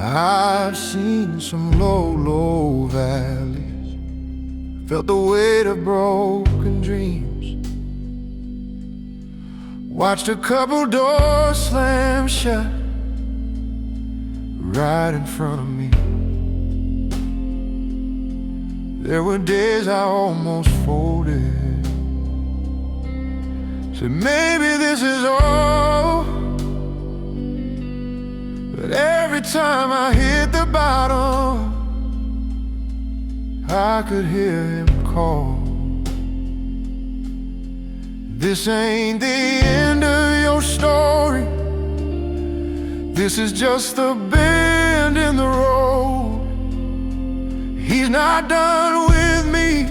I've seen some low, low valleys, felt the weight of broken dreams, watched a couple doors slam shut right in front of me. There were days I almost folded, said maybe this is all. But every time I hit the bottom, I could hear him call. This ain't the end of your story, this is just the bend in the road. He's not done with me,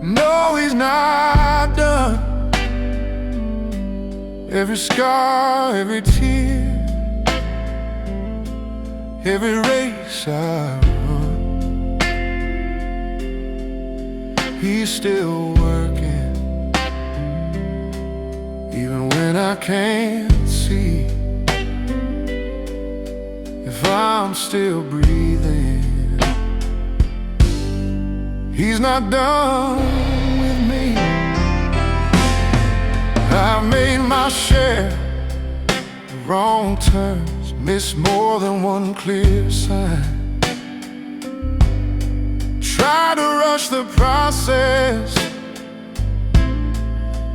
no, he's not done. Every scar, every tear, every race I run, he's still working, even when I can't see. If I'm still breathing, he's not done with me. I've made my share of wrong turns, missed more than one clear sign, tried to rush the process,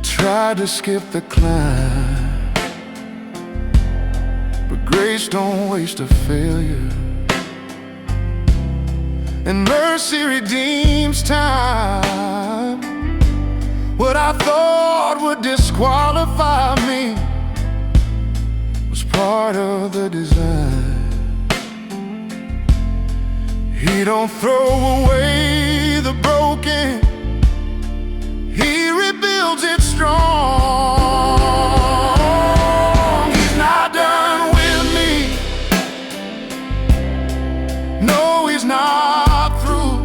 tried to skip the climb. But grace don't waste a failure, and mercy redeems time. What I thought would disqualify me was part of the design. He don't throw away the broken, he rebuilds it strong. He's not done with me, no, he's not through.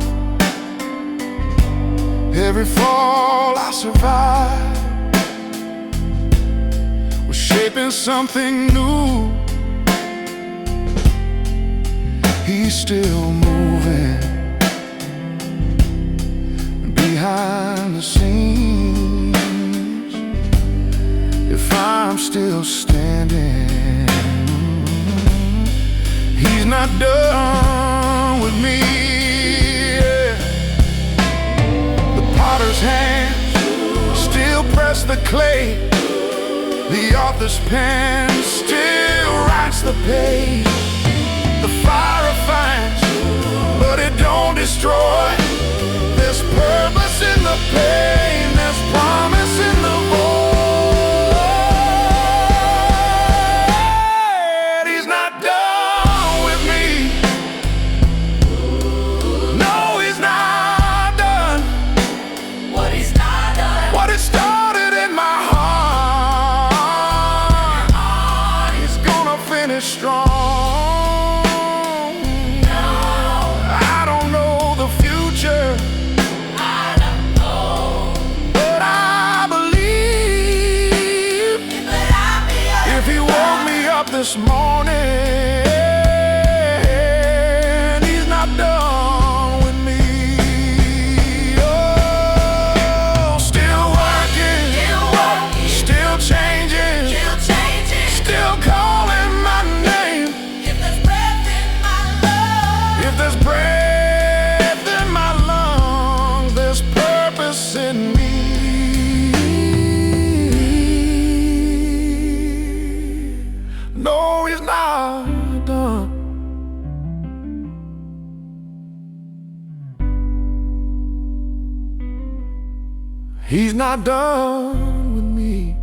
Every fall I survived was shaping something new. He's still moving behind the scenes. If I'm still standing, he's not done with me. Potter's hands still press the clay, the author's pen still writes the page. The fire refines, but it don't destroy. There's purpose in the pain, there's promise in the void. He's not done with me, no, he's not done. What it started in my heart, he's gonna finish strong. I don't know the future, but I believe. If he woke me up this morning, he's not done with me. Still calling my name. If there's breath in my lungs, if there's breath in my lungs, there's purpose in me. No, he's not done. He's not done with me.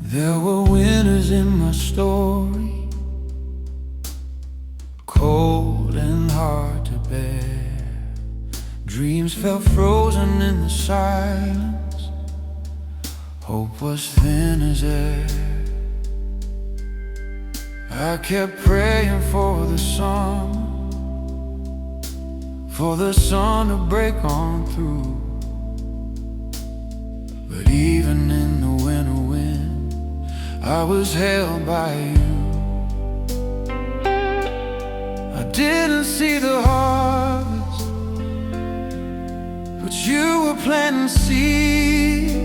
There were winners in my story, Dreams felt frozen in the silence. Hope was thin as air. I kept praying for the sun to break on through. But even in the winter wind, I was held by you. I didn't see the harvest, but you were planting seeds.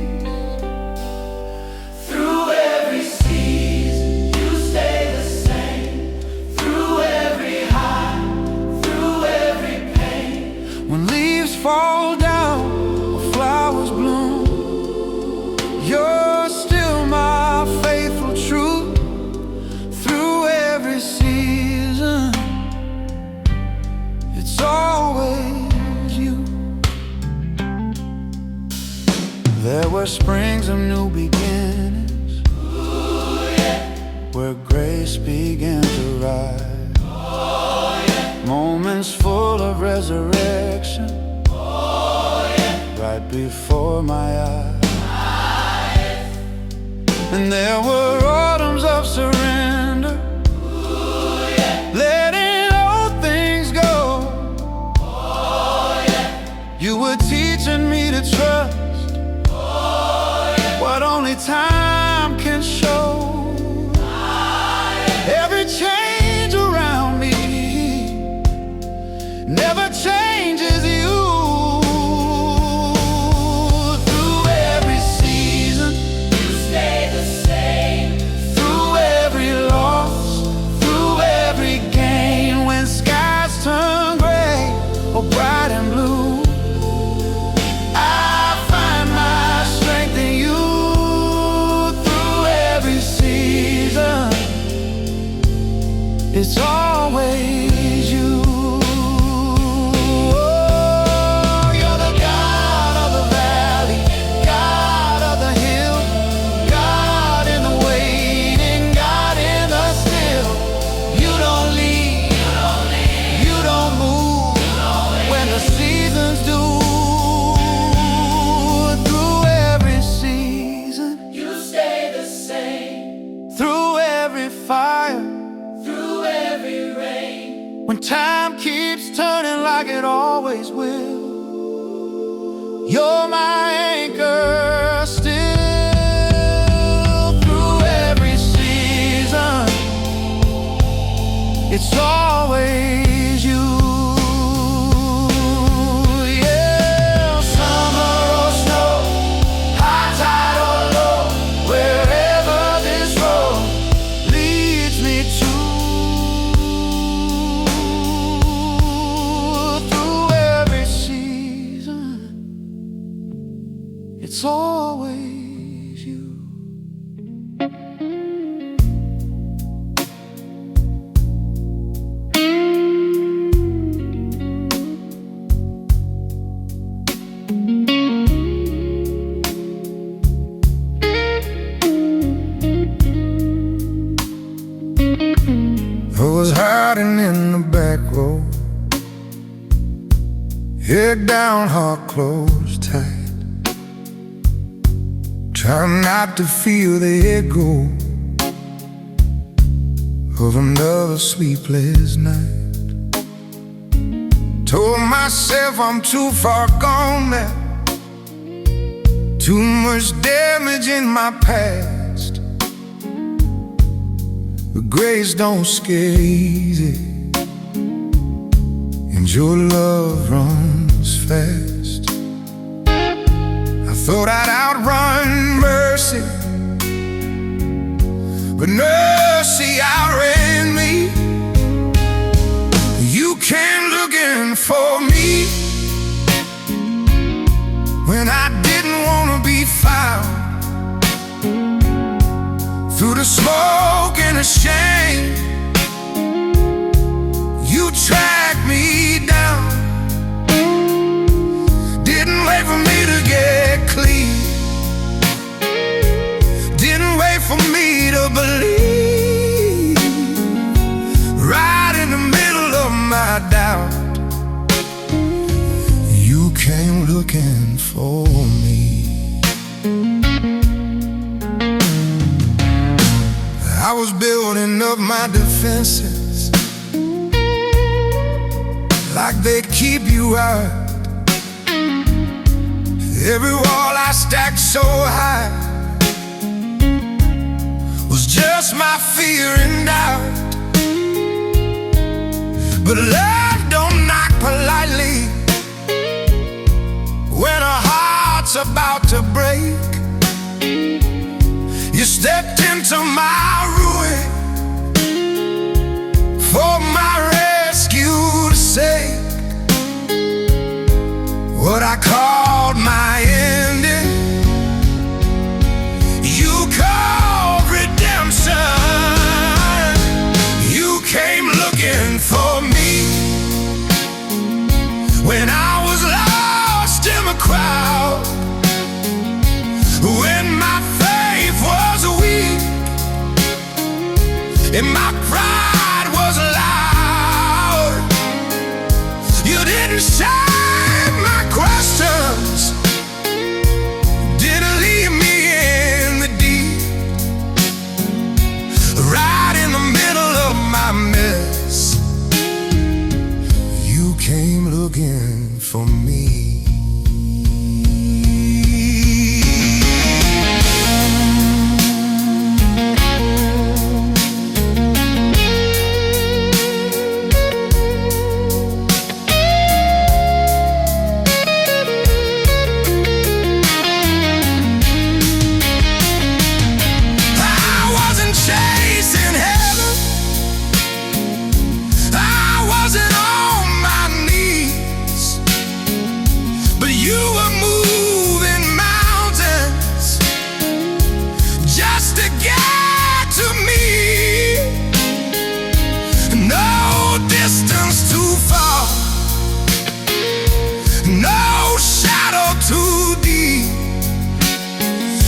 Through every season, you stay the same. Through every high, through every pain. When leaves fall down or flowers bloom, you're still my faithful truth. Through every season, it's always you. There were springs of new beginnings, where grace began to rise. Moments full of resurrection, right before my eyes. And there were autumns of surrender, letting old things go. You were teaching me to trust what only time can show. Every change around me never changes you. Through every season, You stay the same. through every loss, through every gain. When skies turn gray or bright and blue, I find my strength in you. Through every season, it's always you. Oh, you're the God of the valley, God of the hill, God in the waiting, God in the still. You don't leave, you don't move when the seasons do. Through every season, You stay the same. through every fire, Through every rain. when time keeps turning like it always will, you're my anchor still. Through every season, it's always you. Yeah, summer or snow, high tide or low, wherever this road leads me to. Through every season, it's always you. I was hiding in the back row, head down, heart closed tight, trying not to feel the echo of another sleepless night. Told myself I'm too far gone now, too much damage in my past. But grace don't scare easy, and your love runs fast. I thought I'd outrun mercy, but mercy outran me. You came looking for me when I didn't want to be found. Through the smoke and the shame, you tracked me down. Didn't wait for me to get clean, didn't wait for me to believe. Right in the middle of my doubt, you came. fences like they keep you out. Every wall I stacked so high was just my fear and doubt. But love don't knock politely when a heart's about to break. You stepped into my ruin for my rescue's sake. What I called my ending, you called redemption. You came looking for me when I was lost in the crowd, when my faith was weak and my pride was loud. You didn't share my questions, didn't leave me in the deep, right in the middle of my mess. You came looking for me.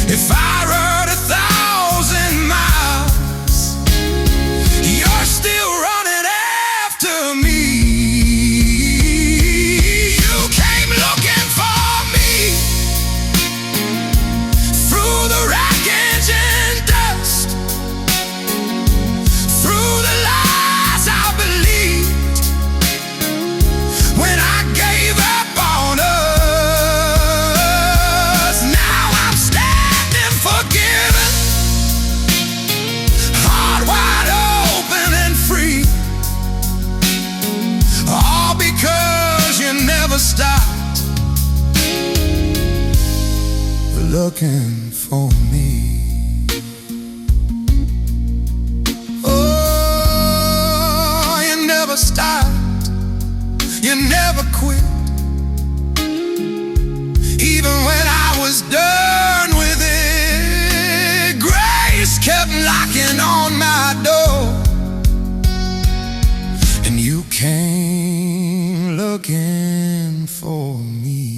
If I rode 1,000 miles, you're still running after me. You came looking for me through the wreckage and dust, through the lies I believed when I gave up on us. Forgiven, heart wide open and free, all because you never stopped looking for me. Oh, you never stopped, you never quit, even when I was done with it. Kept knocking on my door, and you came looking for me.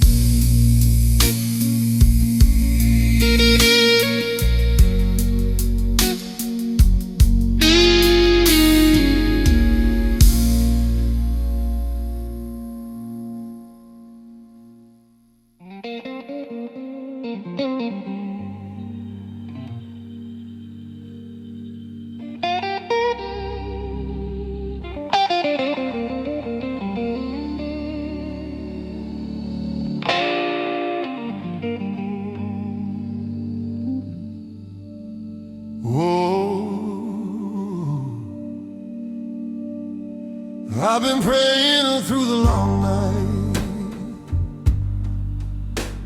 I've been praying through the long night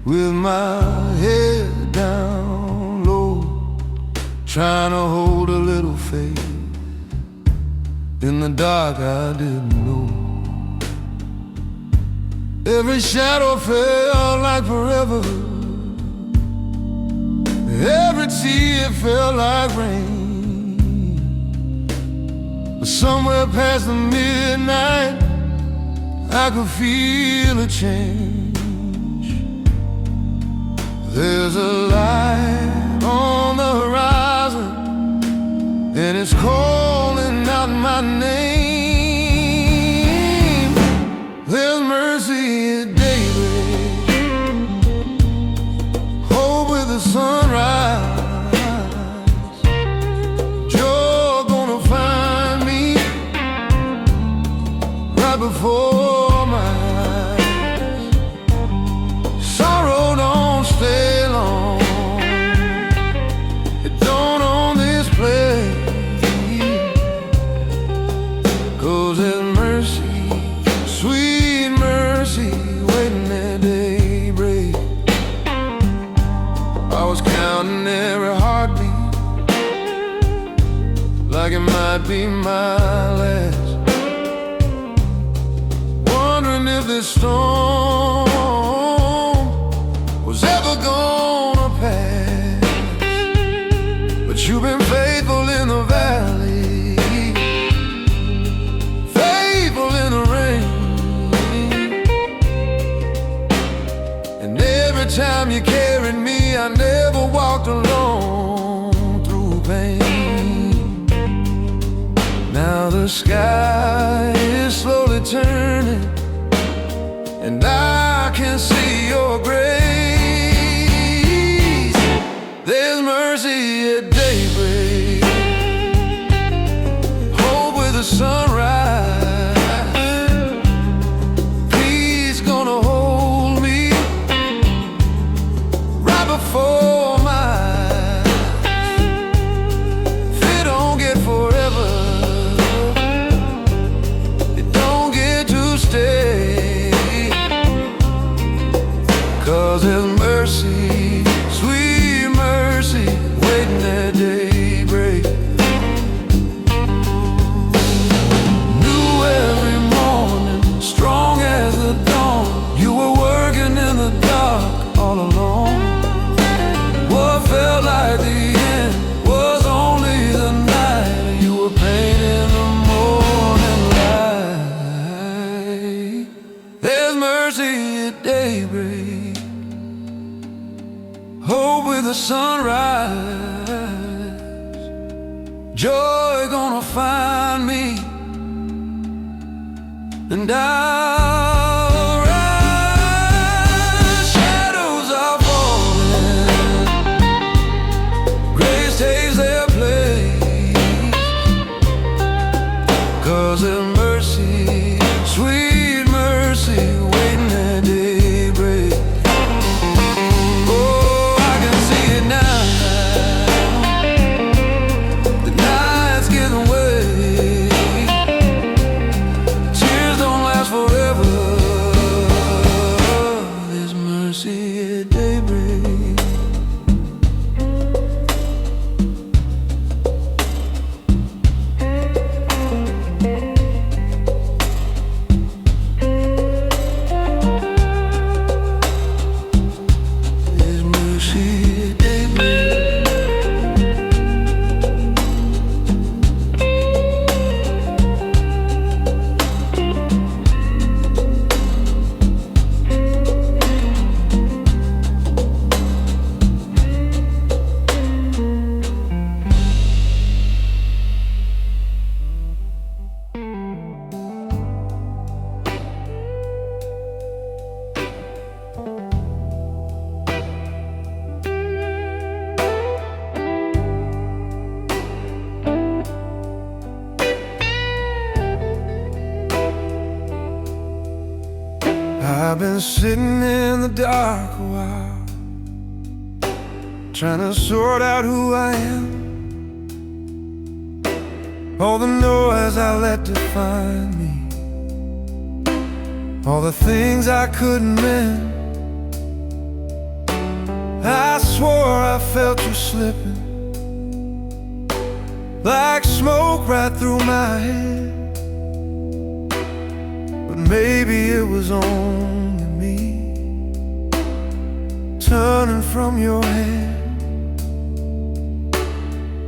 with my head down low, trying to hold a little faith in the dark I didn't know. Every shadow felt like forever, every tear felt like rain. But somewhere past the midnight, I could feel a change. There's a light on the horizon, and it's calling out my name. There's mercy at daybreak, hope with the sunrise. You're gonna find me 'cause there's mercy, sweet mercy, waiting at daybreak. I was counting every heartbeat like it might be my last, wondering if this storm was ever gonna pass. But you've been faithful in the valley, faithful in the rain, and every time you carried me, I never walked alone through pain. Now the sky is slowly turning, and I can see your grace. There's mercy at daybreak, hope with the sunrise, peace gonna hold me right before my eyes. If it don't get forever, it don't get to stay, 'cause there's mercy, sweet mercy, waiting at daybreak. New every morning, strong as the dawn. You were working in the dark all along. What felt like the end was only the night. You were painting the morning light. There's mercy at daybreak, hope with the sunrise, joy gonna find me, and I'll rise. Shadows are falling, grace takes their place, 'cause there's mercy, sweet mercy, waiting at daybreak. Oh, I can see it now, the night's getting away, tears don't last forever. There's mercy at daybreak. There's mercy at daybreak. I've been sitting in the dark a while, trying to sort out who I am. All the noise I let define me, all the things I couldn't mend. I swore I felt you slipping, like smoke right through my head. But maybe it was only me turning from your hand.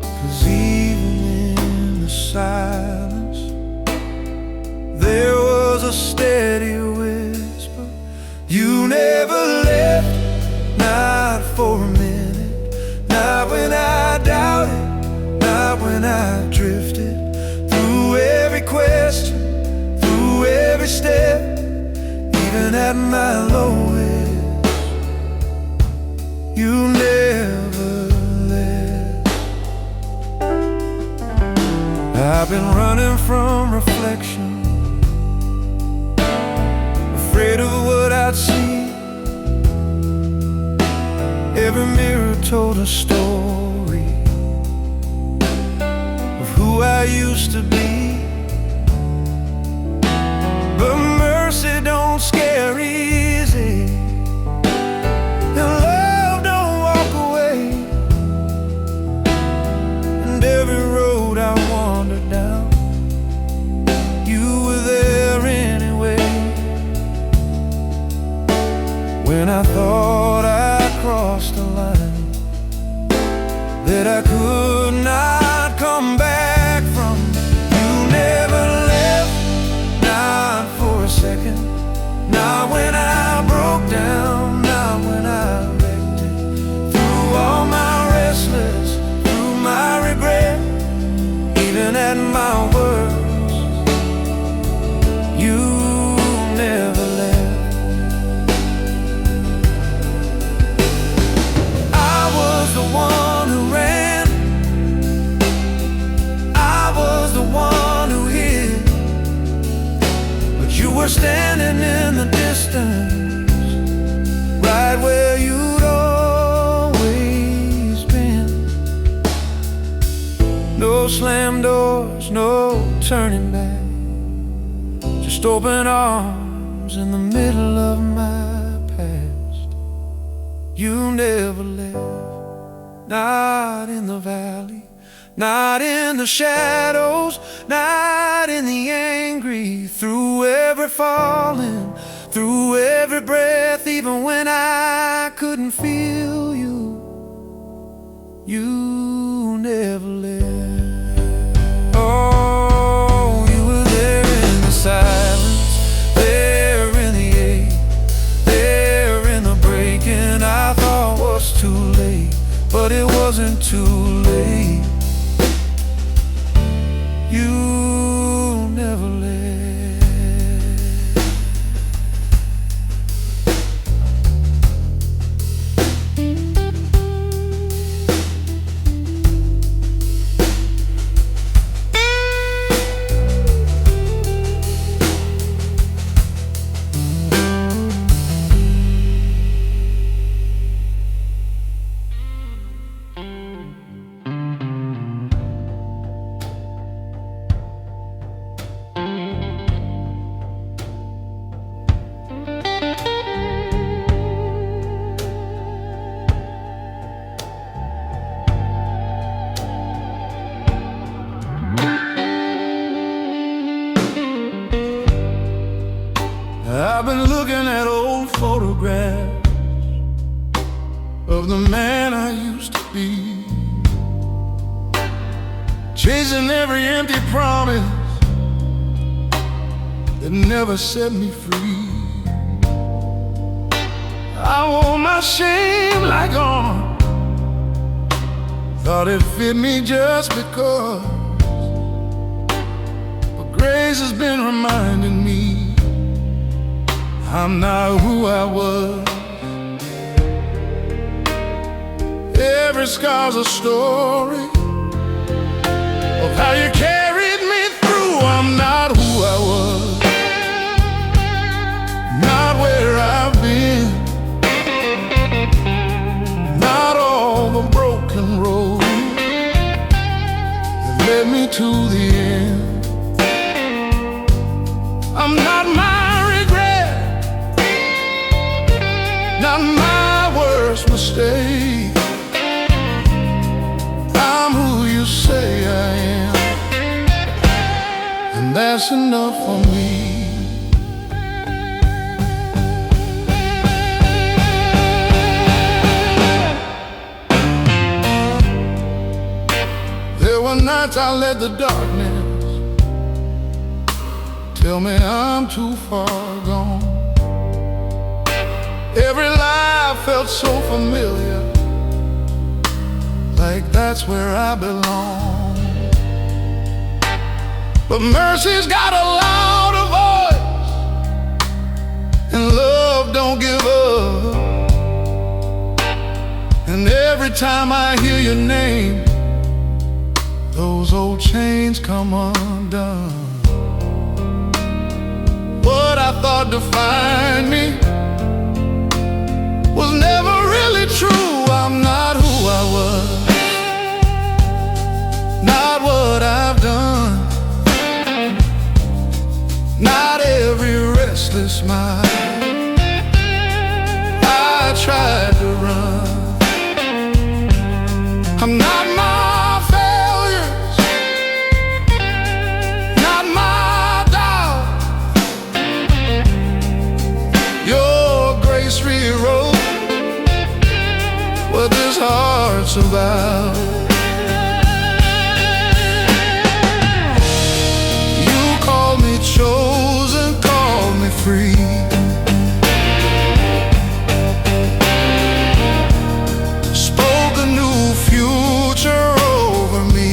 'Cause even in the silence, there was a steady whisper. You never left, not for a minute, not when I doubted, not when I drifted. Through every question, through every step, even at my lowest, you never left. I've been running from reflection, afraid of what I'd see. Every mirror told a story of who I used to be. were standing in the distance, right where you'd always been. No slam doors, no turning back, just open arms in the middle of my past. You never left, not in the valley, not in the shadows, not in the angry. Through every falling, through every breath, even when I couldn't feel you, you never left. Oh, you were there in the silence, there in the ache, there in the breaking. I thought was too late, but it wasn't too late. You never left. I've been looking at old photographs of the man I used to be, chasing every empty promise that never set me free. I wore my shame like armor, thought it fit me just because, but grace has been reminding me I'm not who I was. Every scar's a story of how you carried me through. I'm not who I was, not where I've been, not all the broken roads that led me to the end. I'm not my regret, not my worst mistake. I'm who you say I am, and that's enough for me. There were nights I let the darkness tell me I'm too far gone. Every lie felt so familiar, like that's where I belong. But mercy's got a louder voice, and love don't give up. And every time I hear your name, those old chains come undone. What I thought defined me was never really true. I'm not who I was, not what I've done, not every restless smile I tried to run. I'm not my failures, not my doubt. Your grace rewrote what this heart's about. You called me chosen, called me free. Spoke a new future over me.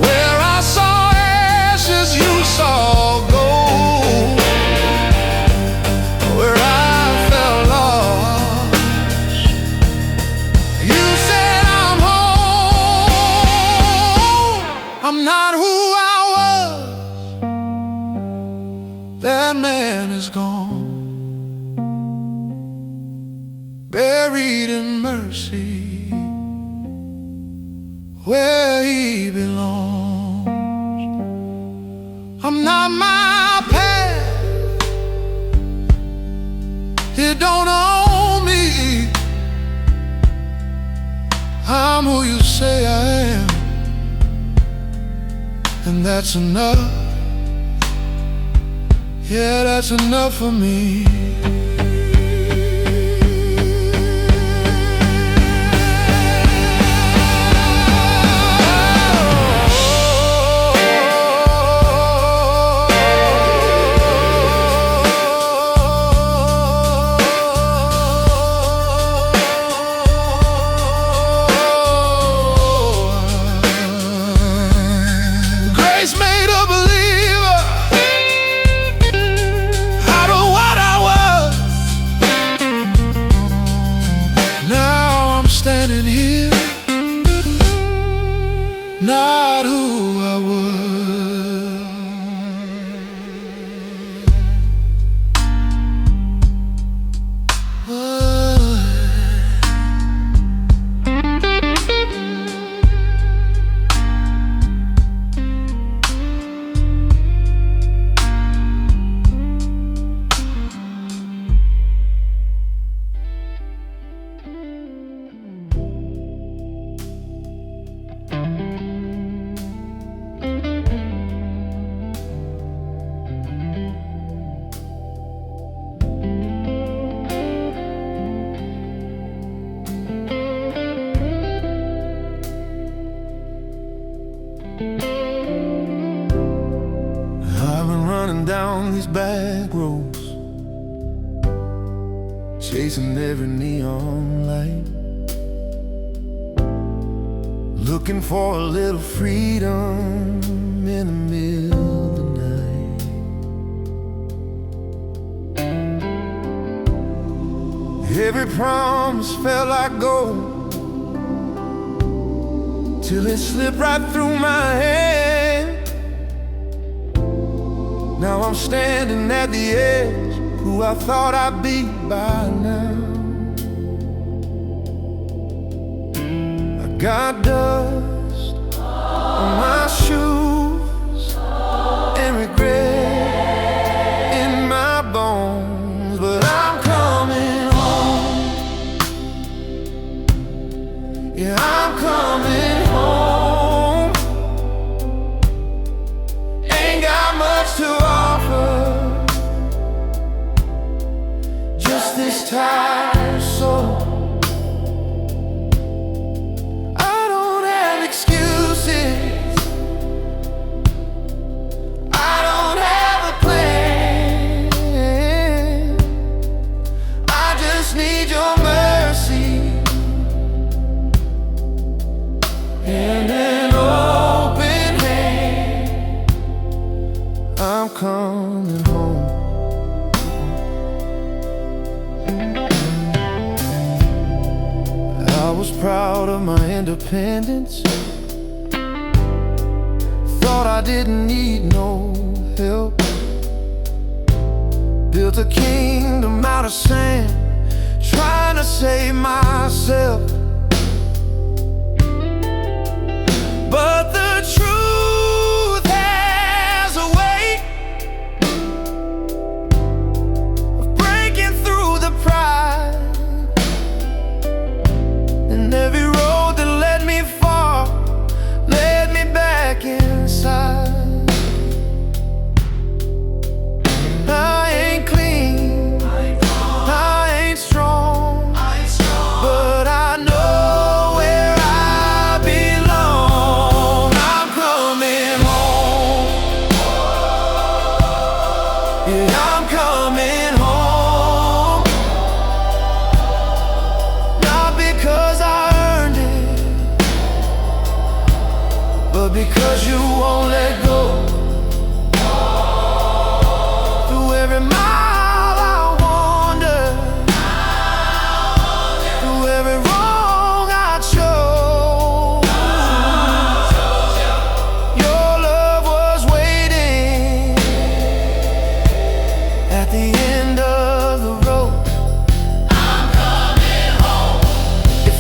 Where I saw ashes, you saw gold. Where I felt mercy where he belongs. I'm not my past, it don't own me. I'm who you say I am, and that's enough. Yeah, that's enough for me. Standing here, not who I I've been running down these back roads, chasing every neon light, looking for a little freedom in the middle of the night. Every promise felt like gold till it slipped right through my hand. Now I'm standing at the edge, who I thought I'd be by now. I got dust on my shoes and regret in my bones, but I'm coming home. Yeah, I'm coming home. Ain't got much to offer, just this tired soul. I don't have excuses, I don't have a plan. I just need your mercy and an open hand. I'm coming home. I was proud of my independence, thought I didn't need no help. Built a kingdom out of sand, trying to save myself. But the truth has a way of breaking through the pride, and every road that led me far led me back inside. I ain't clean, I ain't strong, but I know where I belong. I'm coming home. Yeah, I'm coming home. Not because I earned it, but because you won't let go. Through every mile I wander, through every wrong I chose, your love was waiting at the end of the road. I'm coming home. If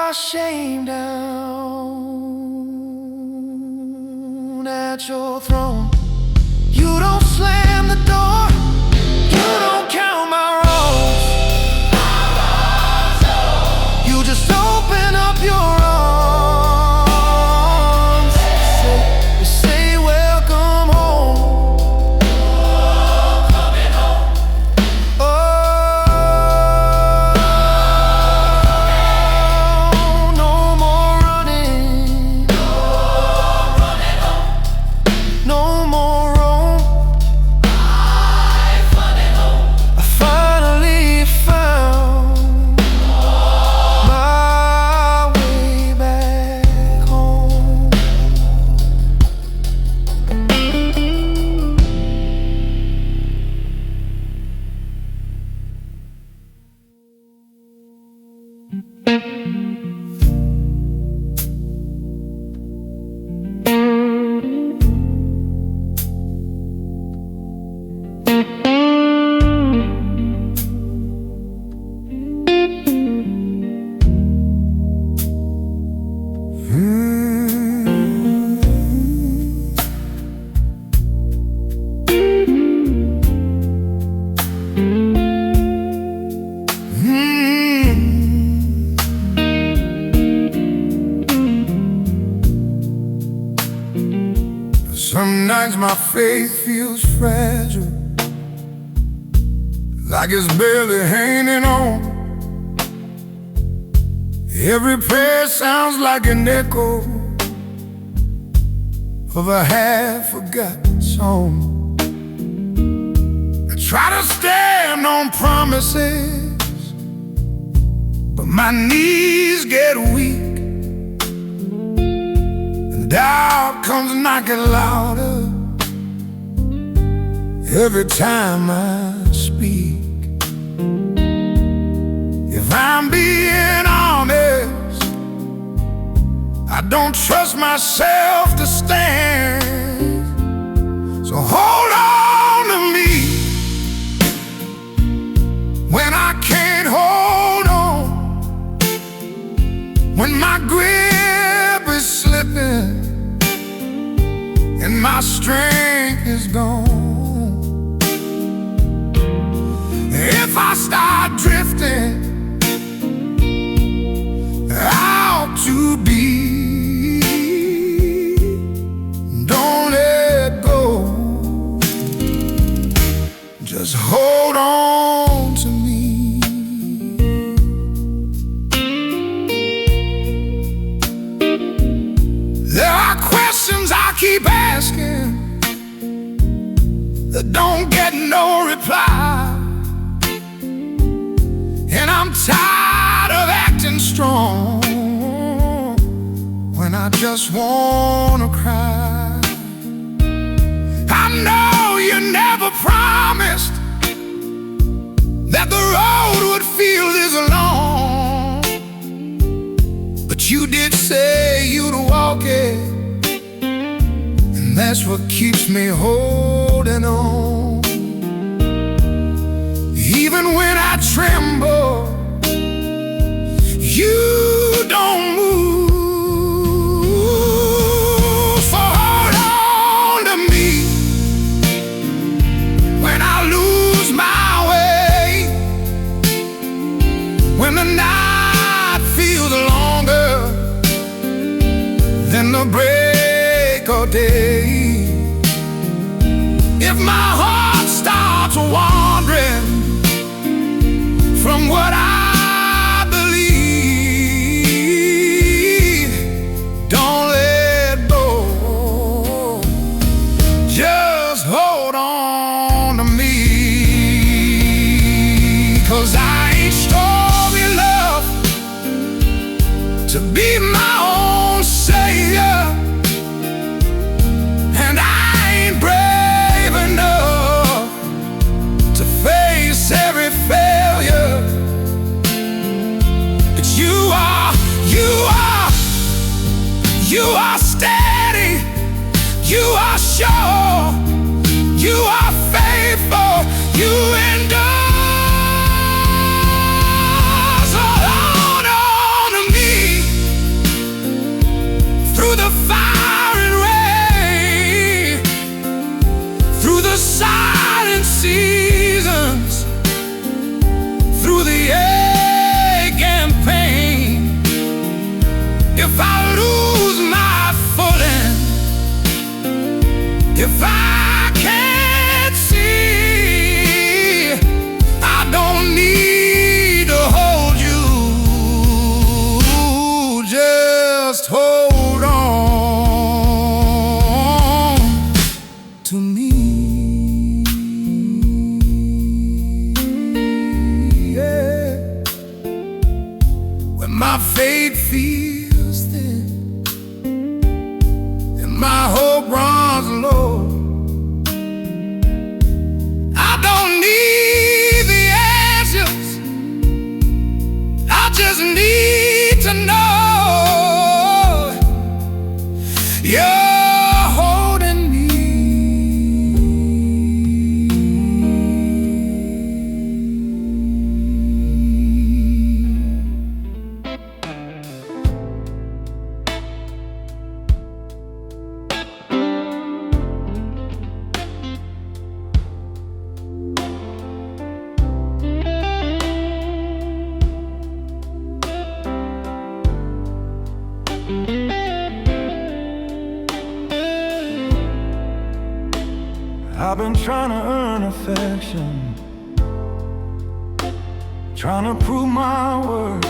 our shame down at your throne. You don't slam the door, you don't count my wrongs. You just open up your arms. You say welcome home. Coming home. Oh, no more running, Running home. no more roam. I'm running home. I finally found my way back home. Some nights my faith feels fragile, like it's barely hanging on. Every prayer sounds like an echo of a half-forgotten song. I try to stand on promises, but my knees get weak. Doubt comes knocking louder every time I speak. If I'm being honest, I don't trust myself to stand. So hold on to me when I can't hold on, when my grip is slipping and my strength is gone. If I start drifting out to be, don't let go, just hold on to me. There are questions I keep asking that don't get no reply, and I'm tired of acting strong when I just wanna cry. I know you never promised that the road would feel this long, but you did say you'd walk it, and that's what keeps me holding on. Even when I tremble, you don't move. So hold on to me when I lose my way, when the night feels longer than the break of day. If my heart starts wandering from what I believe, don't let go, just hold on to me. 'Cause I ain't strong enough to be my own savior, and I ain't brave enough to face every failure. But you are steady, you are sure, you are faithful, you endure. So hold on to me faith feels thin and my hope runs low, I don't need the answers, I just need to know you're holding me. I've been trying to earn affection, trying to prove my worth,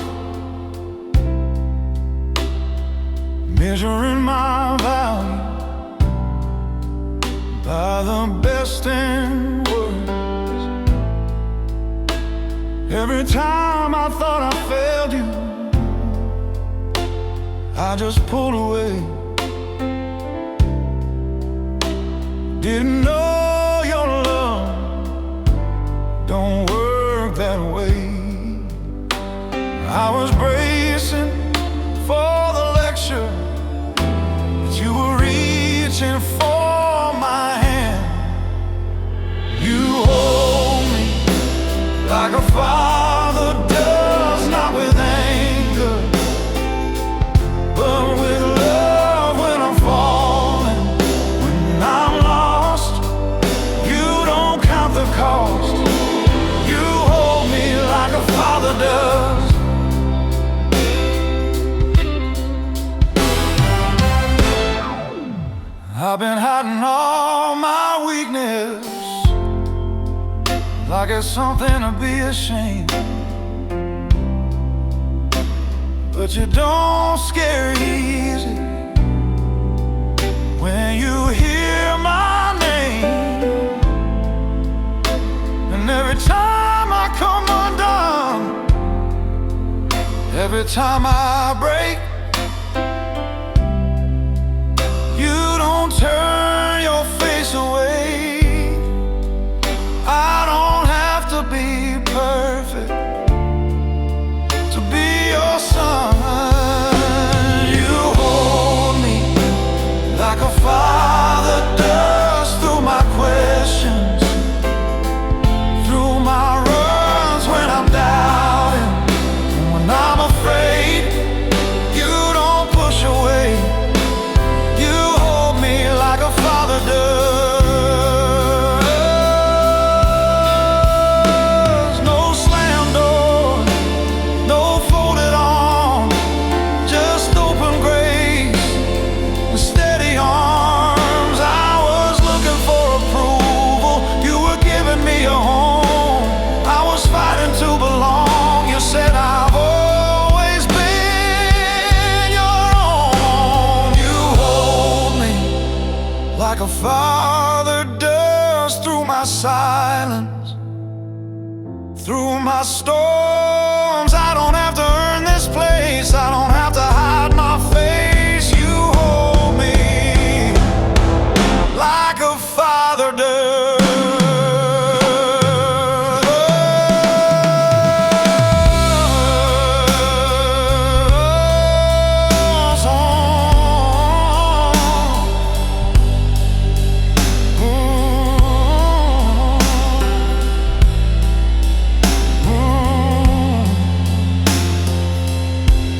measuring my value by the best and worst. Every time I thought I failed you, I just pulled away. Didn't know your love don't work that way. I was bracing for the lecture, but you were reaching for my hand. You hold me like a father does, not with anger, but with love when I'm falling, when I'm lost. You don't count the cost. You hold me like a father does. I've been hiding all my weakness, like it's something to be ashamed, but you don't scare easy when you hear my name. And every time I come undone, every time I break, you don't turn your face away. I don't have to be perfect to be your son. You hold me like a father does, through my questions, through my runs when I'm doubting, when I'm afraid. You don't push away. You hold me like a father does. No slam door, no folded arm, just open grace and steady arms. I was looking for approval, you were giving me a home. I was fighting to belong. You said I've always been your own. You hold me like a father does, through my silence, through my storms. I don't have to earn this place, I don't have to hide my face. You hold me like a father does.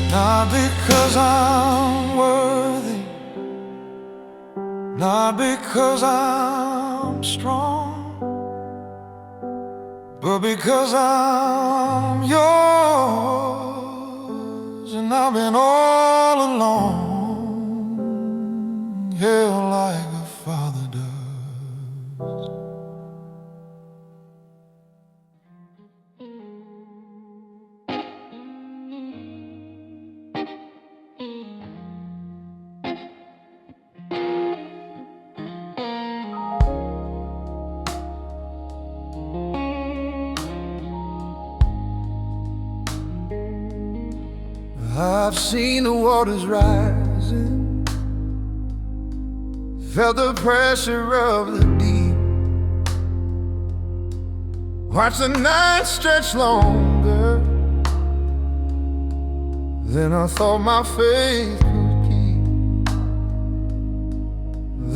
Not because I'm worthy, not because I'm strong, but because I'm yours. And I've been all along, held like a father does. I've seen the waters rising, felt the pressure of the deep, watched the night stretch longer than I thought my faith could keep.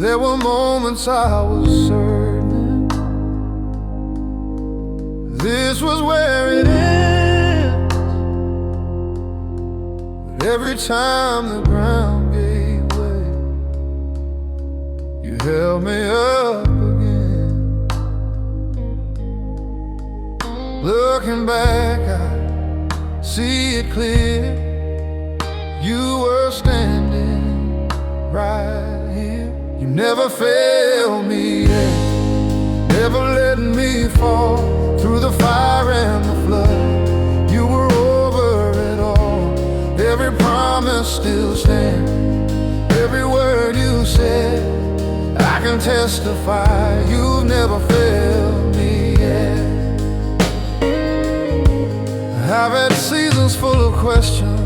There were moments I was certain this was where it ends, but every time the ground gave way, you held me up again. Looking back, I see it clear. You were standing right here. You never failed me yet, never let me fall through the fire and the flood. You were over it all. Every promise still stands. Every word you said, I can testify. You've never failed me yet. I've had seasons full of questions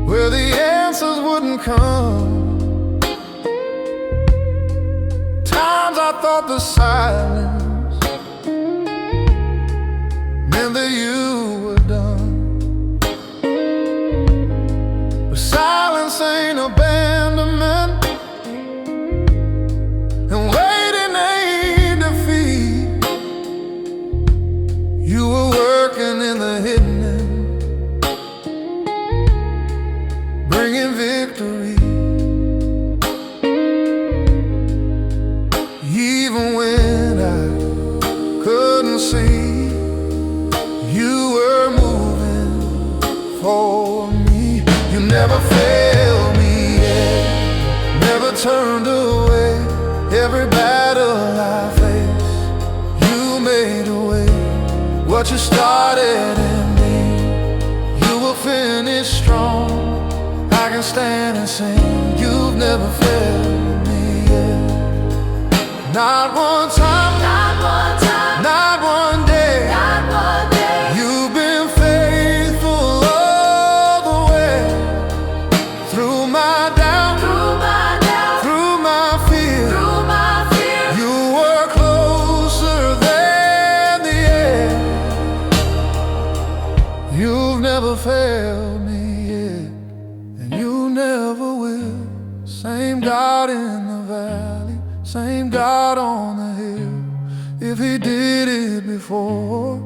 where the answers wouldn't come. Times I thought the silence meant that you were done, but silence ain't abandonment, and waiting ain't defeat. You were working in the hidden, bringing victory. Even when I couldn't see, you were moving for me. You never failed me yet, never turned away. Every battle I faced, you made a way. What you started in me, you will finish strong. I can stand and sing, you've never failed me yet. Not one time, Not one time, not one day, not one day. you've been faithful all the way. Through my doubt, Through my doubt, through my fear, through my fear, you were closer than the air. You've never failed me yet, and you never will. Same God in the valley, same God on the hill. If he did it before,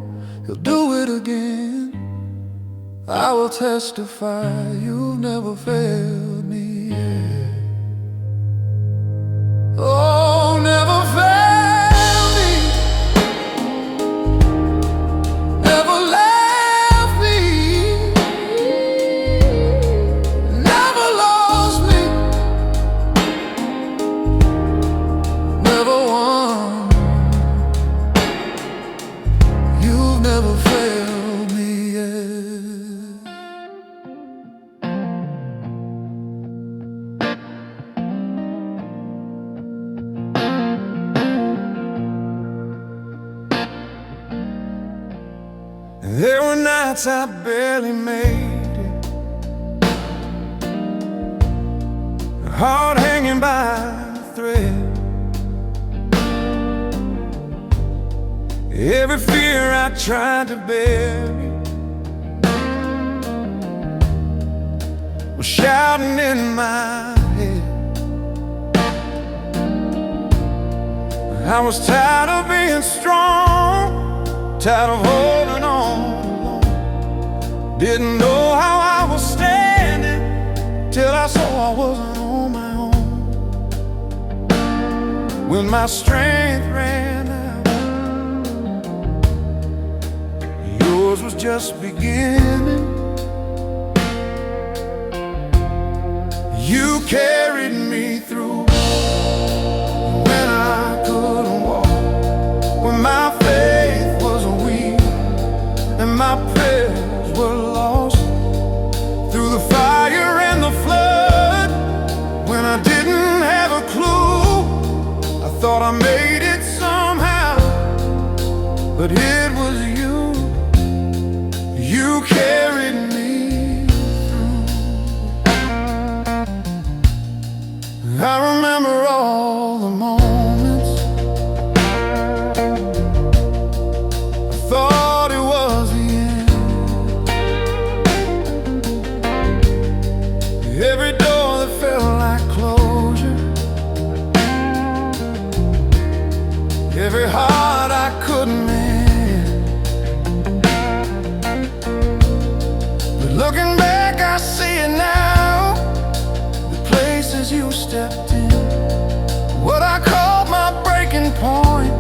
he'll do it again. I will testify, you've never failed me yet. Oh, never failed me, never left me, never lost me, never won. You've never failed me yet. There were nights I barely made it, heart hanging by a thread. Every fear I tried to bury was shouting in my head. I was tired of being strong, tired of holding on. Didn't know how I was standing till I saw I wasn't on my own. When my strength ran out, yours was just beginning. You carried me through when I couldn't walk, when my faith was weak and my prayers were lost. Through the fire and the flood, when I didn't have a clue, I thought I made it somehow, but it was you. You carried me through. I remember all the moments I thought it was the end. Every door that felt like closure, every heart I couldn't mend. But looking back, I see it now. The places you stepped in, what I called my breaking point,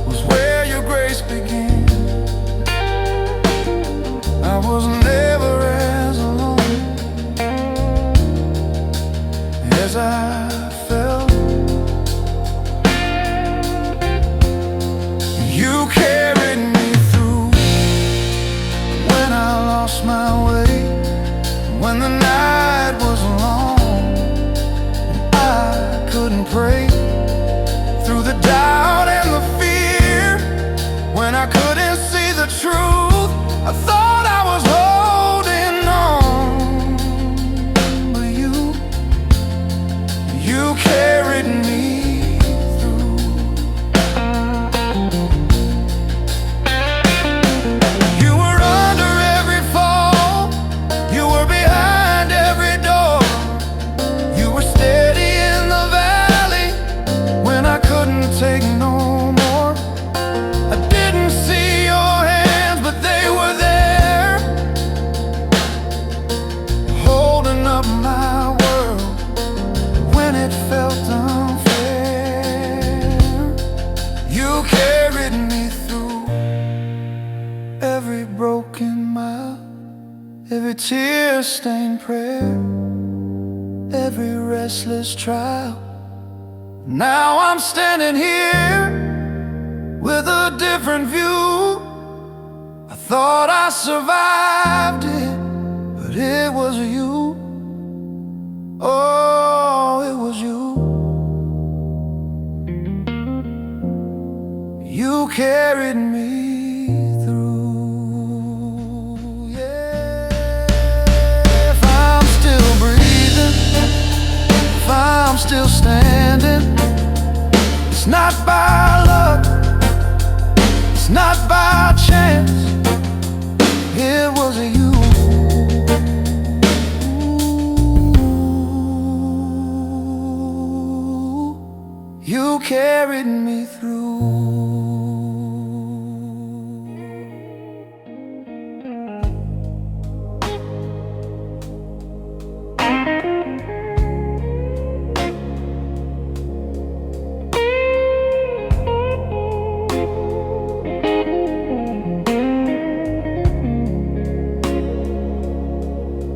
was where your grace began. I was never as alone as I felt. You carried me through when I lost my way, when the night was long and I couldn't pray, through the doubt and the fear, when I couldn't see the truth. I thought I was holding on, but you carried me through. You were under every fall, you were behind every door, you were steady in the valley when I couldn't take no more. I didn't see your hands, but they were there, holding up my world when it felt unfair. You carried me through every broken mile, every tear-stained prayer, every restless trial. Now I'm standing here with a different view. I thought I survived it, but it was you. Oh, it was you. You carried me through. Yeah. If I'm still breathing, if I'm still standing, it's not by luck, it's not by chance, it was you. You carried me through.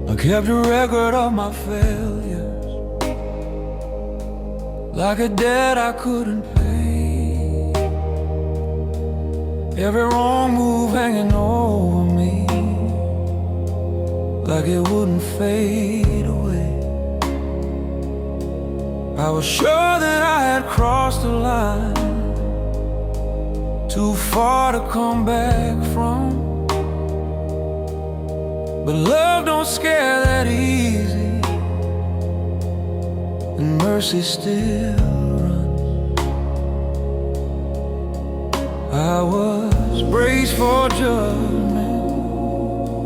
I kept a record of my failures, like a debt I couldn't pay. Every wrong move hanging over me, like it wouldn't fade away. I was sure that I had crossed the line, too far to come back from. But love don't scare that easy, and mercy still runs. I was braced for judgment,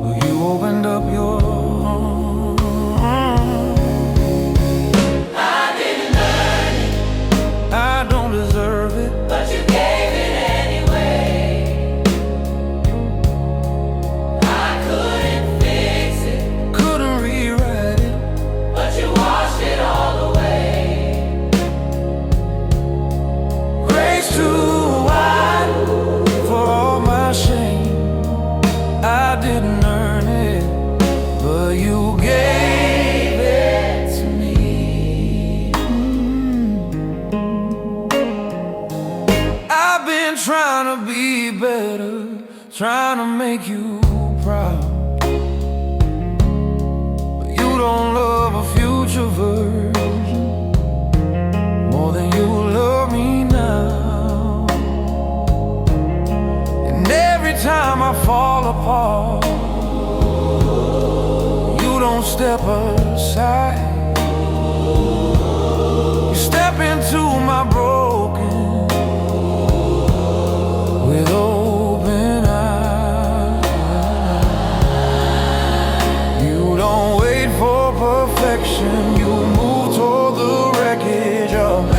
but you opened up your arms. I didn't earn it, I don't deserve it, but you gave it anyway. I couldn't fix it, couldn't rewrite it, but you washed it all away. grace too wide for all my shame. I didn't earn it, but you gave it to me. I've been trying to be better, trying to make you proud, but you don't love a future version more than you love me now. And every every time I fall apart, you don't step aside. You step into my broken with open eyes. You don't wait for perfection, you move toward the wreckage of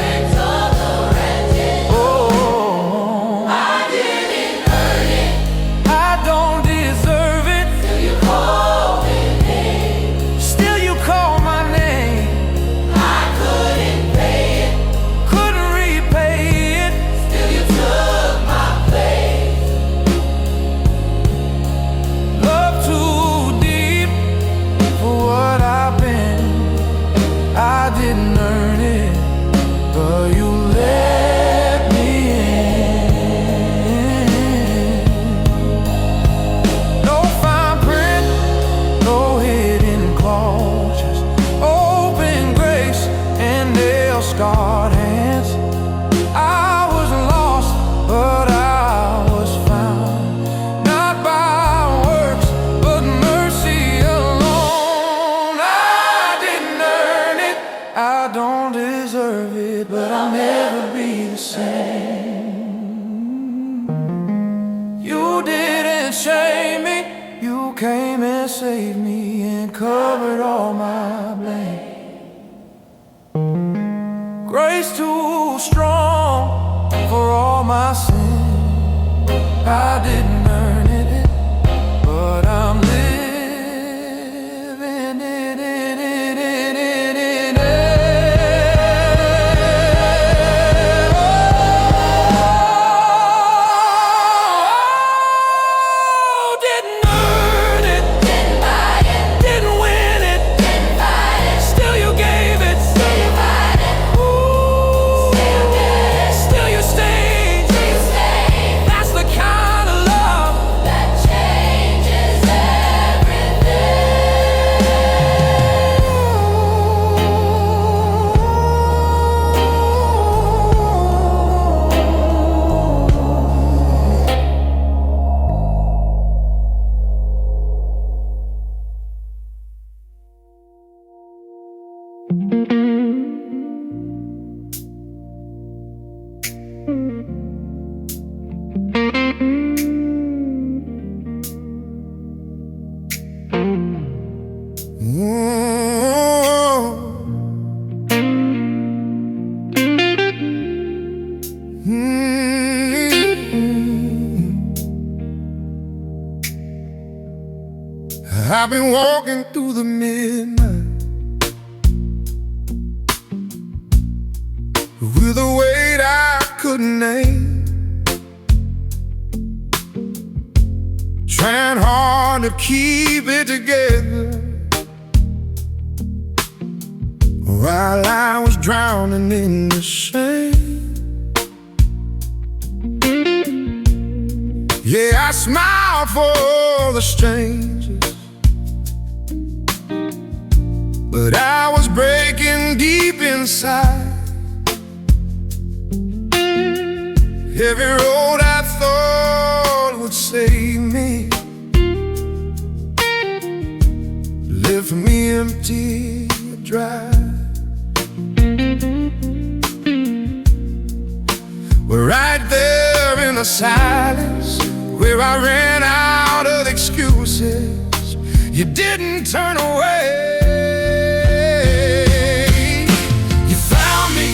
scarred hands. I was lost, but I was found, not by works, but mercy alone. I didn't earn it, I don't deserve it, but I'll never be the same. You didn't shame me, you came and saved me and covered all my blame. Grace too strong for all my sin. I didn't earn it, but I'm living it in it. Oh, didn't earn it, Didn't buy it, didn't win it, didn't fight it, still you gave it. still you fight it, still get it, Still you stayed. still you stay. That's the kind of love That changes I've been walking through the midnight with a weight I couldn't name, trying hard to keep it together while I was drowning in the shame. Yeah, I smiled for the strangers, but I was breaking deep inside. Every road I thought would save me left me empty, dry. We're right there in the silence where I ran out of excuses. You didn't turn away. You found me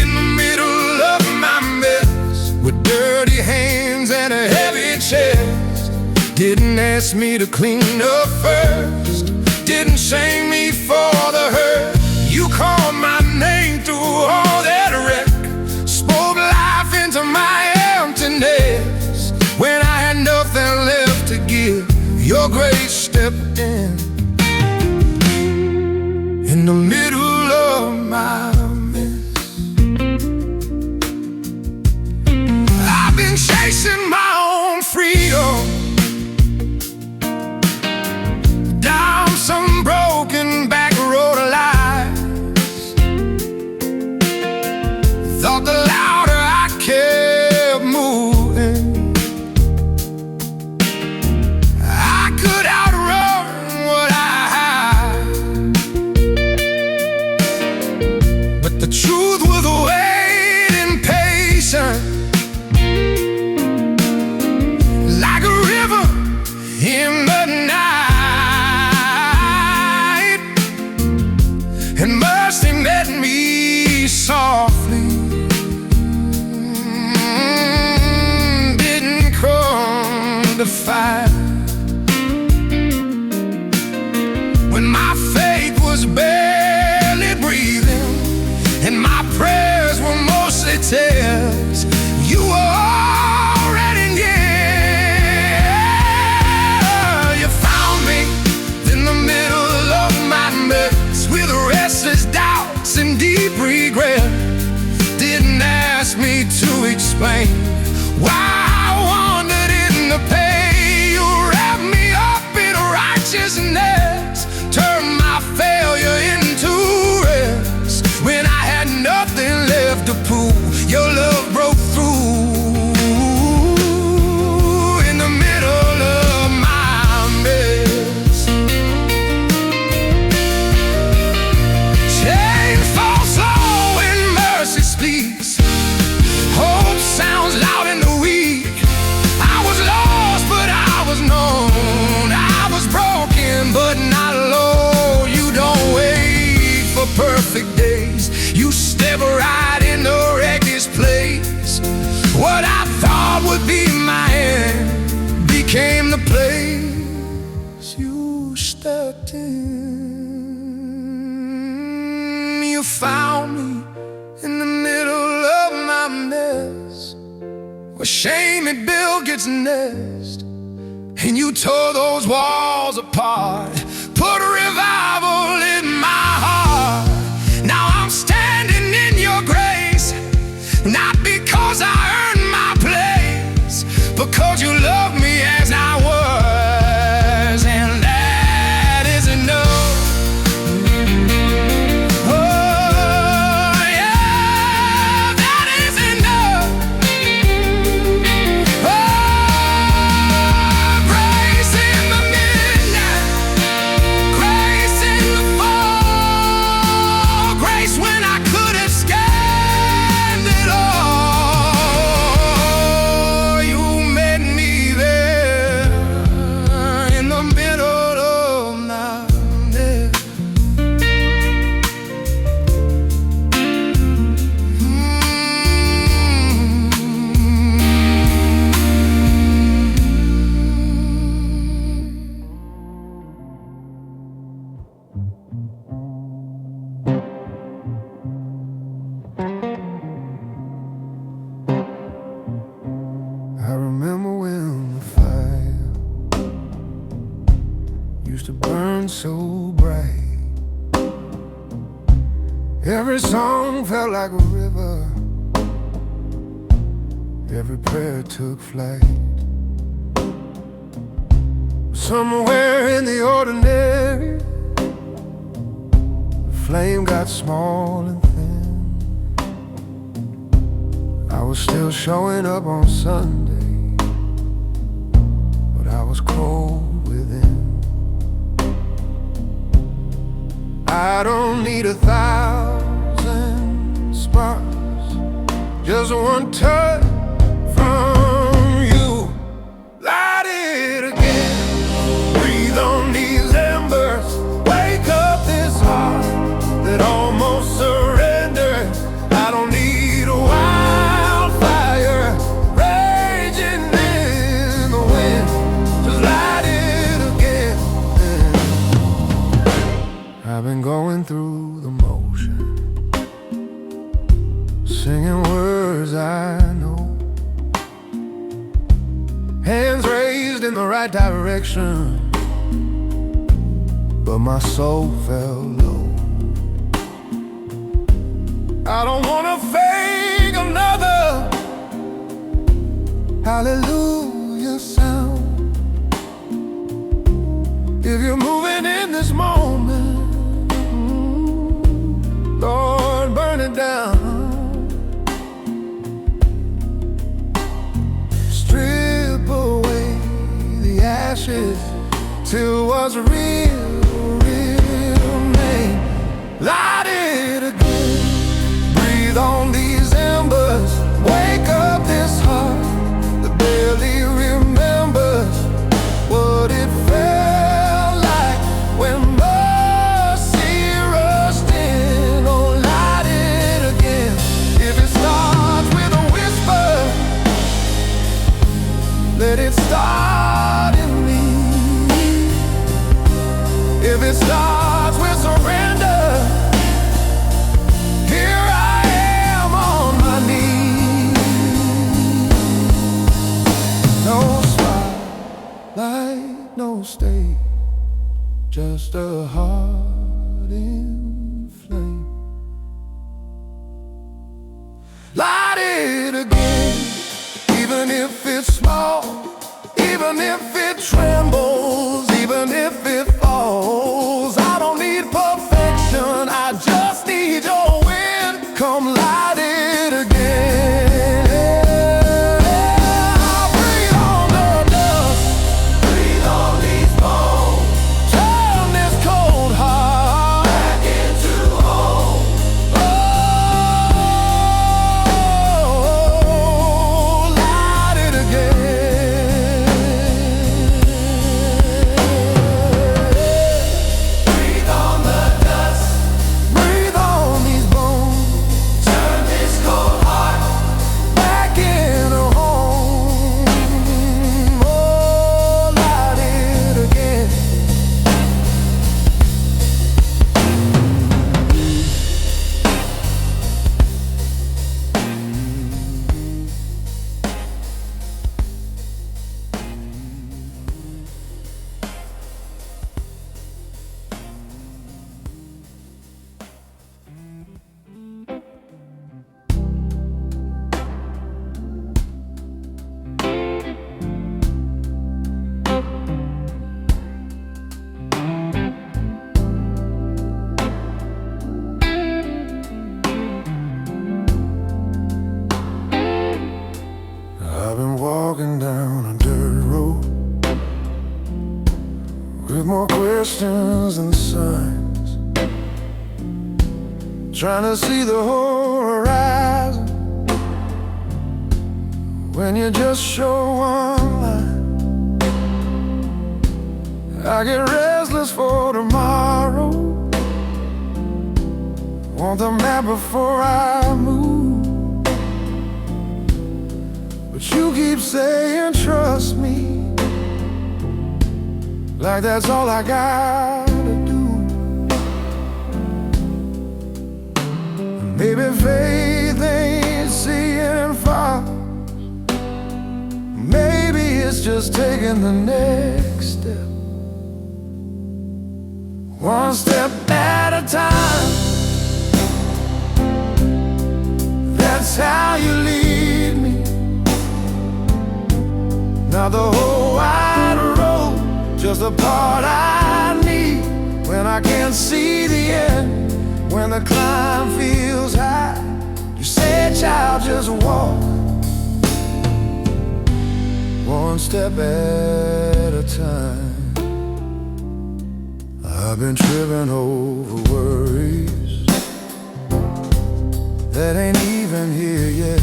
in the middle of my mess with dirty hands and a heavy chest. Didn't ask me to clean up first, didn't shame me for the hurt. You called my name through all that wreck, spoke life into my emptiness. When I had nothing left to give, your grace stepped in the middle of my mess. I've been chasing my own freedom down some broken back road of lies. Thought the louder I kept moving, the fire. When my faith was barely breathing and my prayers were mostly tears, you were already near. You found me in the middle of my mess with restless doubts and deep regret. Didn't ask me to explain why I wandered in the pain. You wrapped me up in righteousness, turned my failure into rest. When I had nothing left to prove, your love broke through in the middle of my mess. Chains fall slow and mercy speaks. Hope sounds loud in the weak. I was lost, but I was known. I was broken, but not alone. You don't wait for perfect days. You step right in the wreckage place. What I thought would be my end became the place you stepped in. You found me in the middle of my mess, where shame had built its nest, and you tore those walls apart, put a revival in my heart. Now I'm standing in your grace, not because I earned my place, because you loved me as I was, and that is enough. Oh yeah, that is enough. Oh, grace in the midnight, grace in the fall, grace when I could have scanned it all. You met me there in the middle of my mess. I remember when the fire used to burn so bright. Every song felt like a river, every prayer took flight. Somewhere in the ordinary, the flame got small and thin. I was still showing up on Sunday, but I was cold within. I don't need 1,000 sparks, just one touch from you. Light it again, breathe on these embers, wake up this heart that almost surrendered. I don't need a wildfire raging in the wind, just light it again. I've been going through the motion, singing words I know, hands raised in the right direction, but my soul fell low. I don't wanna fake another hallelujah sound. If you're moving in this moment, Lord, burn it down. Strip away the ashes till what's real, real name. Light it again, breathe on these embers, wake up this heart that barely remembers what it felt like when mercy rushed in. Oh, light it again. If it starts with a whisper, let it start it starts with surrender. Here I am on my knees. No spotlight, no stage, just a heart in flame. Light it again, even if it's small, even if it trembles, even if it falls. I don't need perfection, I just need your wind. Come light it again. Breathe on the dust, breathe on these bones. Turn this cold heart back into home. Oh, light it again. Breathe on the dust, breathe on these bones. Turn this cold heart back into home. Oh, light it again. I've been walking down a dirt road with more questions than signs, trying to see the whole horizon when you just show one line. I get restless for tomorrow, want the map before I move. But you keep saying trust me, like that's all I gotta do. Maybe faith ain't seeing far, maybe it's just taking the next step, one step at a time. That's how you lead me, not the whole wide road, just the part I need. When I can't see the end, when the climb feels high, you say, child, just walk one step at a time. I've been tripping over worries that ain't even here yet,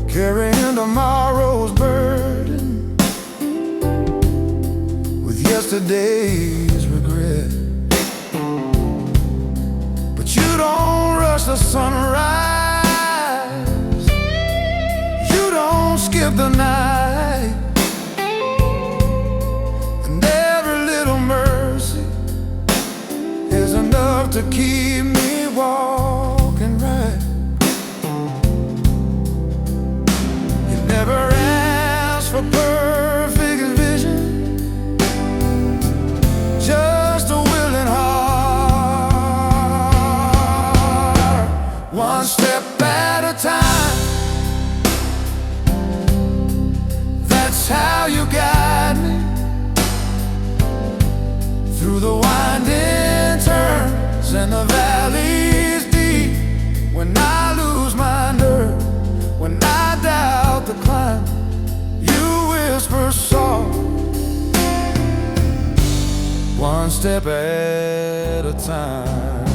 carrying tomorrow's burden with yesterday's regret. But you don't rush the sunrise, you don't skip the night, and every little mercy is enough to keep me walking right. Never asked for perfect vision, just a willing heart, one step at a time. That's how you guide me through the winding turns and the valleys deep. When I lose my nerve, when I doubt the climb, you whisper soft, one step at a time.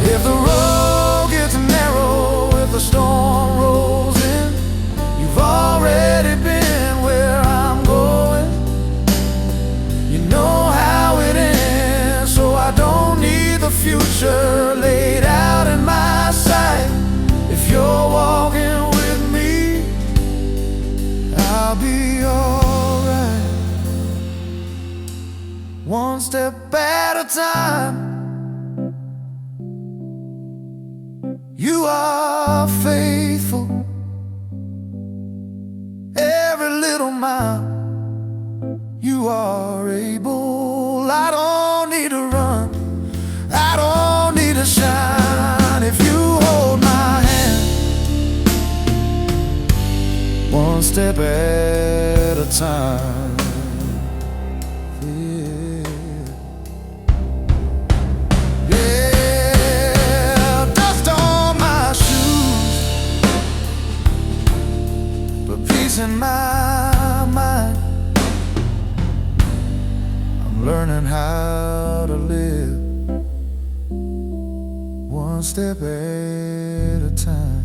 If the road gets narrow, if the storm rolls in, you've already been where I'm going. You know how it ends, so I don't need the future laid out in my sight. If you're walking with me, I'll be yours. smile. You are able. I don't need to run, I don't need to shine. If you hold my hand, one step at a time. Yeah, dust on my shoes, but peace in my mind. I'm learning how to live one step at a time.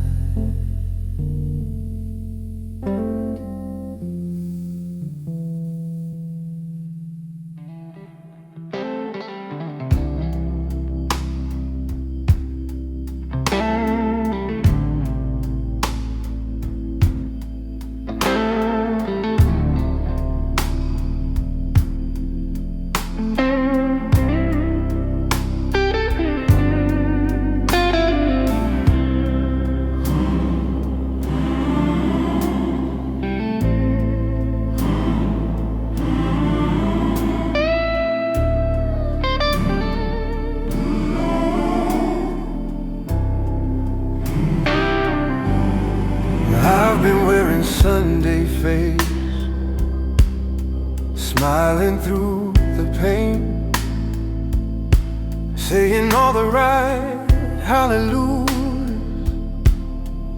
I've been wearing Sunday face, smiling through the pain, saying all the right hallelujahs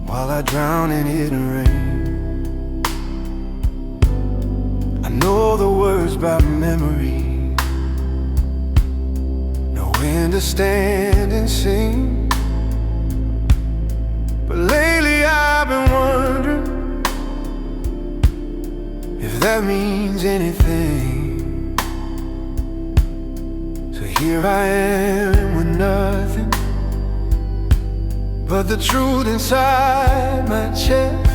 while I drown in hidden rain. I know the words by memory, know when to stand and sing. But lately I've been wondering if that means anything. So here I am with nothing but the truth inside my chest.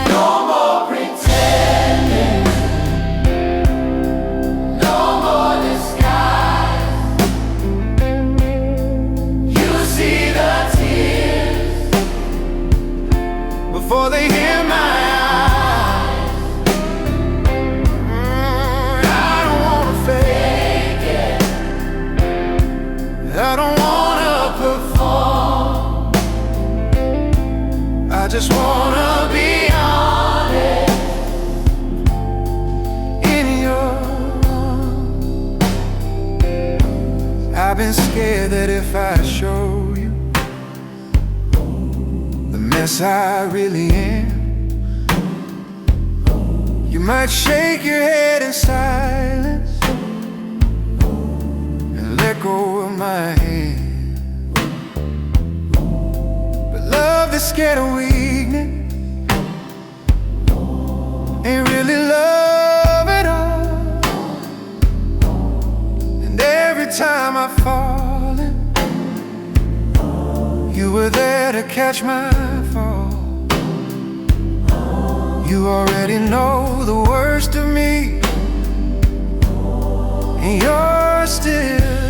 No more pretending, no more disguise. You see the tears before they hear my eyes. I don't wanna fake it, I don't wanna perform, I just wanna be honest in your arms. I've been scared that if I show you the mess I really am, you might shake your head in silence and let go of my hand. But love that's scared of weakness ain't really love at all. And every time I fall in, you were there to catch my fall. You already know the worst of me, and you're still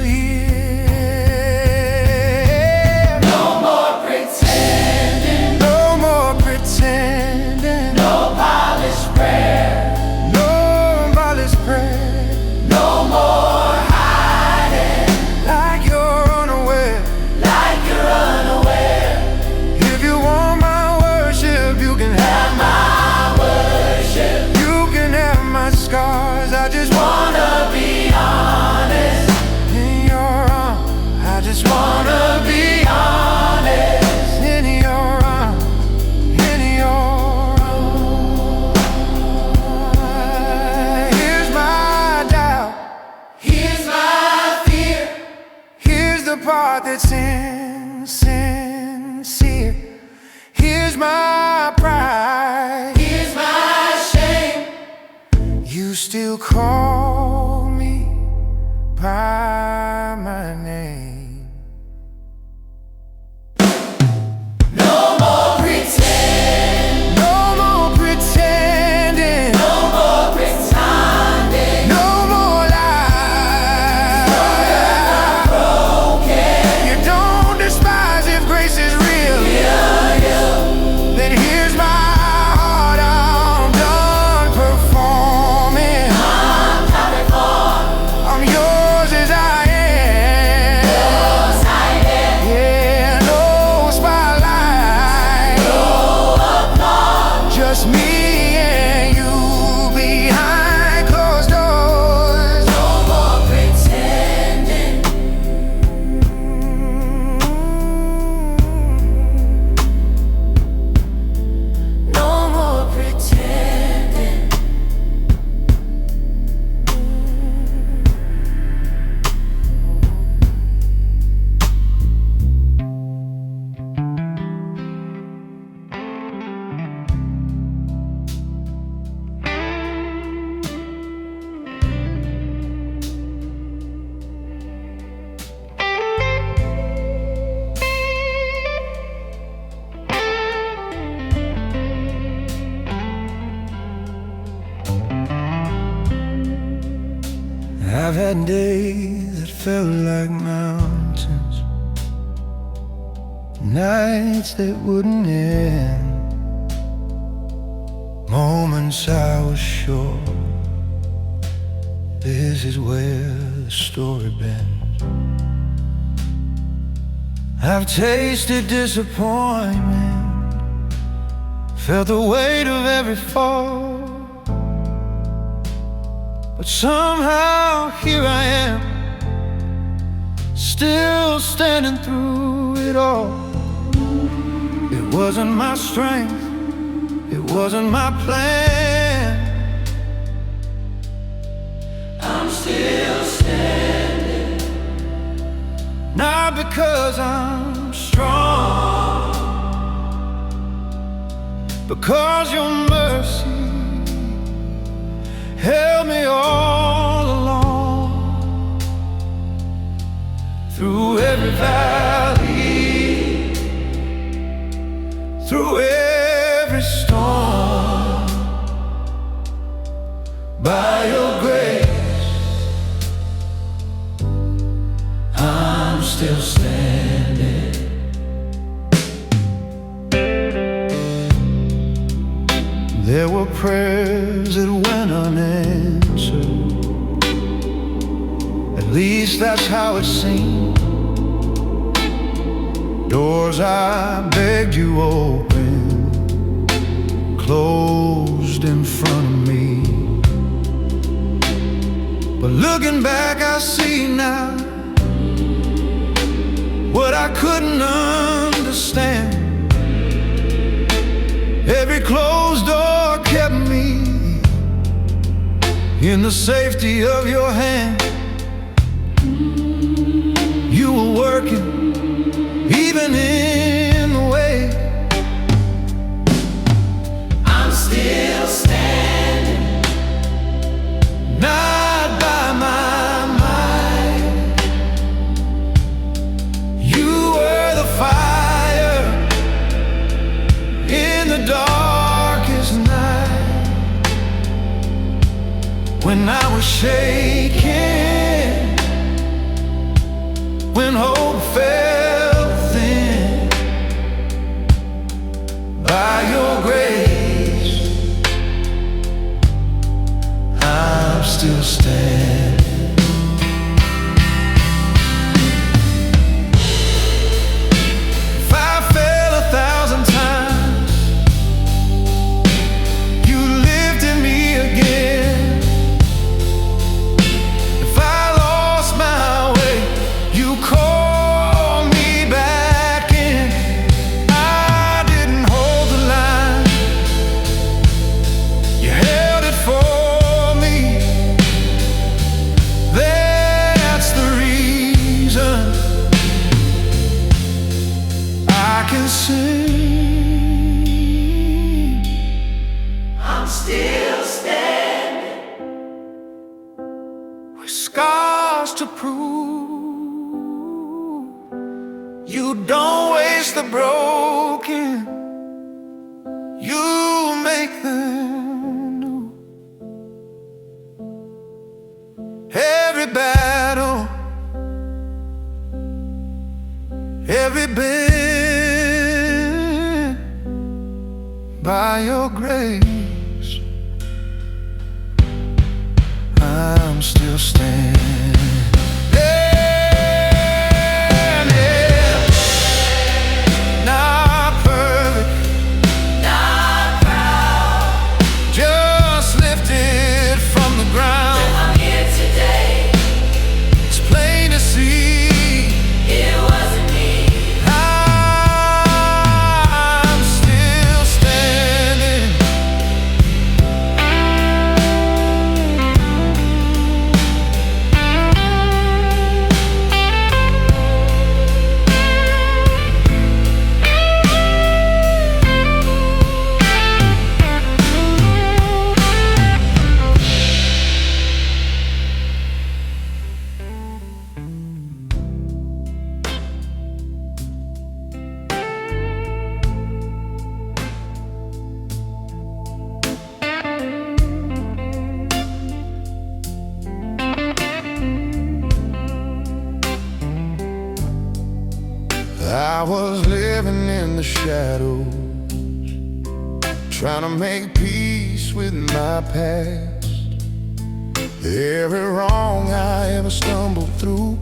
here. no more pretending, No more pretending, no polished prayer, no polished prayer, no more hiding like you're unaware. like you're unaware. If you want my worship, you can have my, you can have my scars. I just Wanna be honest, in your arms. I just wanna be honest. in your arms, in your arms. Here's my doubt, Here's my fear, here's the part that's insincere. Here's my pride, here's my shame. you still call me by my name. No more pretend, No more pretending, no more pretending. no more lies. Broken, You don't despise if grace is real. yeah, yeah. Then here's my heart on I've had days that felt like mountains, nights that wouldn't end, moments I was sure this is where the story bends. I've tasted disappointment, felt the weight of every fall, but somehow here I am, still standing through it all. It wasn't my strength, it wasn't my plan. I'm still standing, not because I'm strong, because your mercy held me all along. Through every valley, through every storm, by your grace, I'm still standing. There were prayers that went unanswered, at least that's how it seemed. Doors I begged you open, closed in front of me. But looking back I see now what I couldn't understand. Every closed door kept me in the safety of your hand. You were working even in the way. I'm still standing, Not by my might. You were the fire in the darkest night. When I was shaking, when hope fell thin, by your grace, I'm still standing. If I fell 1,000 times, you lifted me again. If I lost my way, you called me back in. I didn't hold the line, you held it for me. That's the reason I can sing. I'm still standing, With scars to prove you don't waste the broken, you make them new. Every battle, every bend, by your grace, I'm still standing. Not perfect, not proud. just lifted from the ground. I'm here today, It's plain to see it wasn't me. I'm still standing. I was living in the shadows, trying to make peace with my past. Every wrong I ever stumbled through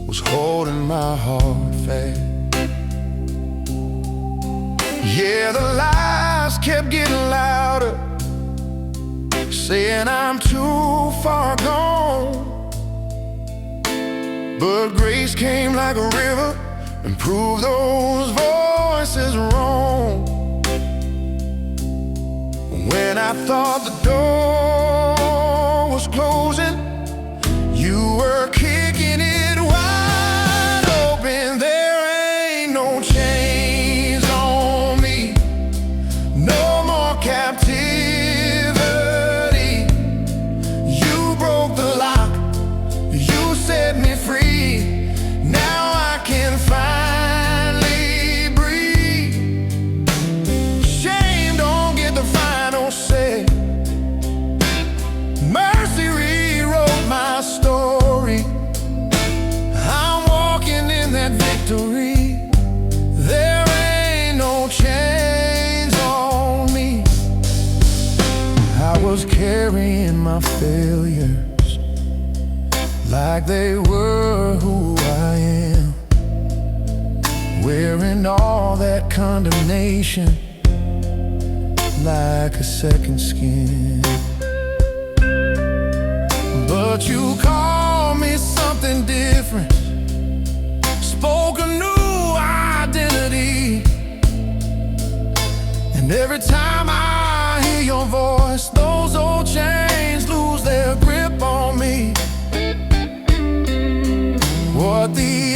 was holding my heart fast. Yeah, the lies kept getting louder, saying I'm too far gone. But grace came like a river and proved those voices wrong. When I thought the door was closing, you were kicking it wide open. There ain't no chains on me, no more captivity. You broke the lock, you set me free. Now I can finally breathe. Shame don't get the final say. Mercy rewrote my story. I'm walking in that victory. There ain't no chains on me. I was carrying my failures like they were who I am, wearing all that condemnation like a second skin. But you called me something different, spoke a new identity. And every time I hear your voice, those old chains lose their grip on me. What the